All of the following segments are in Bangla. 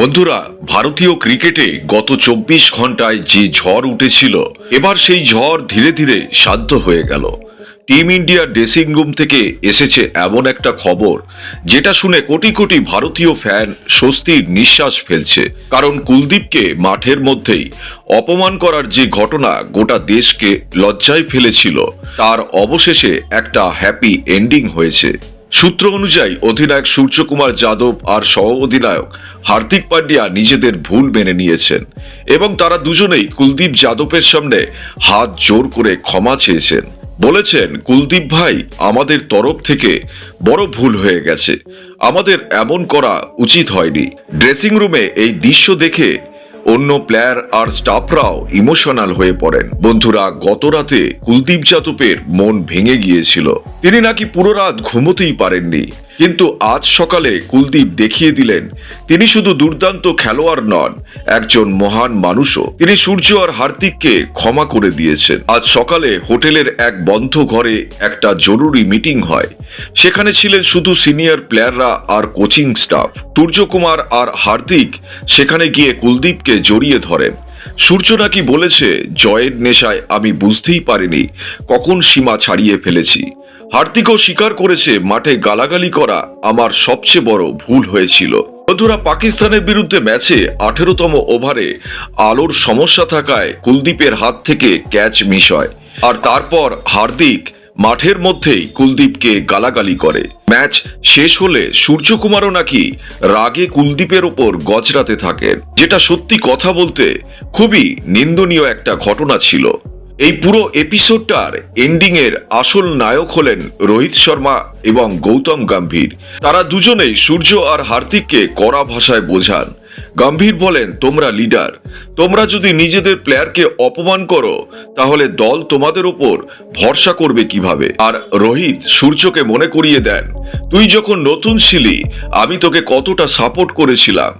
বন্ধুরা, ভারতীয় ক্রিকেটে গত 24 ঘন্টায় যে ঝড় উঠেছিল, এবার সেই ঝড় ধীরে ধীরে শান্ত হয়ে গেল। টিম ইন্ডিয়ার ড্রেসিং রুম থেকে এসেছে এমন একটা খবর যেটা শুনে কোটি কোটি ভারতীয় ফ্যান স্বস্তির নিঃশ্বাস ফেলছে। কারণ কুলদীপকে মাঠের মধ্যেই অপমান করার যে ঘটনা গোটা দেশকে লজ্জায় ফেলেছিল, তার অবশেষে একটা হ্যাপি এন্ডিং হয়েছে। সূত্র অনুযায়ী অধিনায়ক সূর্যকুমার যাদব আর সহ অধিনায়ক হার্দিক পান্ডিয়া নিজেদের ভুল মেনে নিয়েছেন এবং তারা দুজনেই কুলদীপ যাদবের সামনে হাত জোর করে ক্ষমা চেয়েছেন। বলেছেন, কুলদীপ ভাই, আমাদের তরফ থেকে বড় ভুল হয়ে গেছে, আমাদের এমন করা উচিত হয়নি। ড্রেসিং রুমে এই দৃশ্য দেখে অন্য প্লেয়ার আর স্টাফরাও ইমোশনাল হয়ে পড়েন। বন্ধুরা, গত রাতে কুলদীপ যাদবের মন ভেঙে গিয়েছিল। তিনি নাকি পুরো রাত ঘুমোতেই পারেননি, কিন্তু আজ সকালে কুলদীপ দেখিয়ে দিলেন তিনি শুধু দুর্দান্ত খেলোয়াড় নন, একজন মহান মানুষও। তিনি সূর্য আর হার্দিককে ক্ষমা করে দিয়েছেন। আজ সকালে হোটেলের এক বন্ধ ঘরে একটা জরুরি মিটিং হয়। সেখানে ছিলেন শুধু সিনিয়র প্লেয়াররা আর কোচিং স্টাফ। সূর্যকুমার আর হার্দিক সেখানে গিয়ে কুলদীপকে জড়িয়ে ধরেন। সূর্য নাকি বলেছে, জয়ের নেশায় আমি বুঝতেই পারিনি কখন সীমা ছাড়িয়ে ফেলেছি। হার্দিকও স্বীকার করেছে, মাঠে গালাগালি করা আমার সবচেয়ে বড় ভুল হয়েছিল। বন্ধুরা, পাকিস্তানের বিরুদ্ধে ম্যাচে 18তম ওভারে আলোর সমস্যা থাকায় কুলদীপের হাত থেকে ক্যাচ মিস হয়, আর তারপর হার্দিক মাঠের মধ্যেই কুলদীপকে গালাগালি করে। ম্যাচ শেষ হলে সূর্যকুমারও নাকি রাগে কুলদীপের ওপর গজরাতে থাকেন, যেটা সত্যি কথা বলতে খুবই নিন্দনীয় একটা ঘটনা ছিল। এই পুরো এপিসোডটার এন্ডিং এর আসল নায়ক হলেন রোহিত শর্মা এবং গৌতম গম্ভীর। তারা দুজনেই সূর্য আর হার্দিককে কড়া ভাষায় বোঝান। গম্ভীর বলেন, তোমরা লিডার, তোমরা যদি নিজেদের প্লেয়ারকে অপমান করো তাহলে দল তোমাদের উপর ভরসা করবে কিভাবে। আর রোহিত সূর্যকে মনে করিয়ে দেন, তুই যখন নতুন ছিলি আমি তোকে কতটা সাপোর্ট করেছিলাম,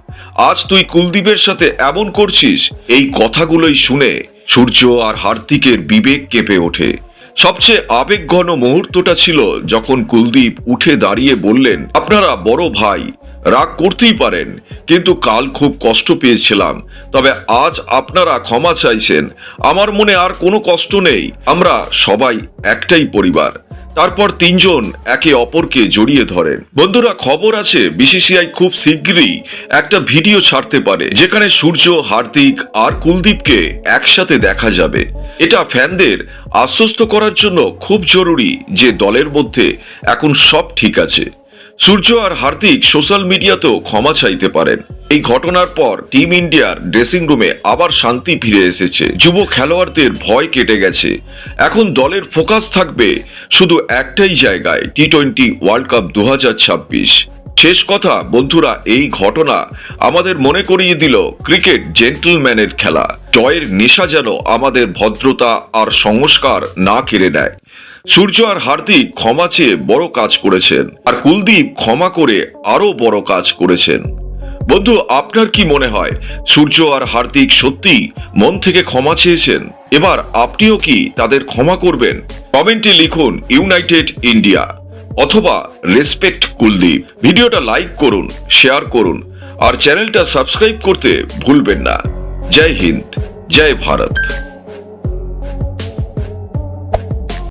আজ তুই কুলদীপের সাথে এমন করছিস। এই কথাগুলোই শুনে সূর্য আর হার্দিকের বিবেক কেঁপে ওঠে। সবচেয়ে আবেগঘন মুহূর্তটা ছিল যখন কুলদীপ উঠে দাঁড়িয়ে বললেন, আপনারা বড় ভাই, রাগ করতেই পারেন, কিন্তু কাল খুব কষ্ট পেয়েছিলাম, তবে আজ আপনারা ক্ষমা চাইছেন, আমার মনে আর কোনো কষ্ট নেই, আমরা সবাই একটাই পরিবার। তারপর তিনজন একে অপরকে জড়িয়ে ধরেন। বন্ধুরা, খবর আছে বিসিসিআই খুব শীঘ্রই একটা ভিডিও ছাড়তে পারে যেখানে সূর্য, হার্দিক আর কুলদীপকে একসাথে দেখা যাবে। এটা ফ্যানদের আশ্বস্ত করার জন্য খুব জরুরি যে দলের মধ্যে এখন সব ঠিক আছে। সূর্য আর হার্দিক সোশ্যাল মিডিয়াতেও ক্ষমা চাইতে পারেন। এই ঘটনার পর টিম ইন্ডিয়ার ড্রেসিং রুমে আবার শান্তি ফিরে এসেছে। যুব খেলোয়াড়দের ভয় কেটে গেছে। এখন দলের ফোকাস থাকবে শুধু একটাই জায়গায়, টি-20 ওয়ার্ল্ড কাপ 2026। শেষ কথা বন্ধুরা, এই ঘটনা আমাদের মনে করিয়ে দিল ক্রিকেট জেন্টলম্যানের খেলা। জয়ের নেশা যেন আমাদের ভদ্রতা আর সংস্কার না কেড়ে নেয়। সূর্য আর হার্দিক ক্ষমা চেয়ে বড় কাজ করেছেন, আর কুলদীপ ক্ষমা করে আরো বড় কাজ করেছেন। বন্ধু, আপনার কি মনে হয় সূর্য আর হার্দিক সত্যি মন থেকে ক্ষমা চেয়েছেন? এবার আপনিও কি তাদের ক্ষমা করবেন? কমেন্টে লিখুন ইউনাইটেড ইন্ডিয়া অথবা রেসপেক্ট কুলদীপ। ভিডিওটা লাইক করুন, শেয়ার করুন আর চ্যানেলটা সাবস্ক্রাইব করতে ভুলবেন না। জয় হিন্দ, জয় ভারত।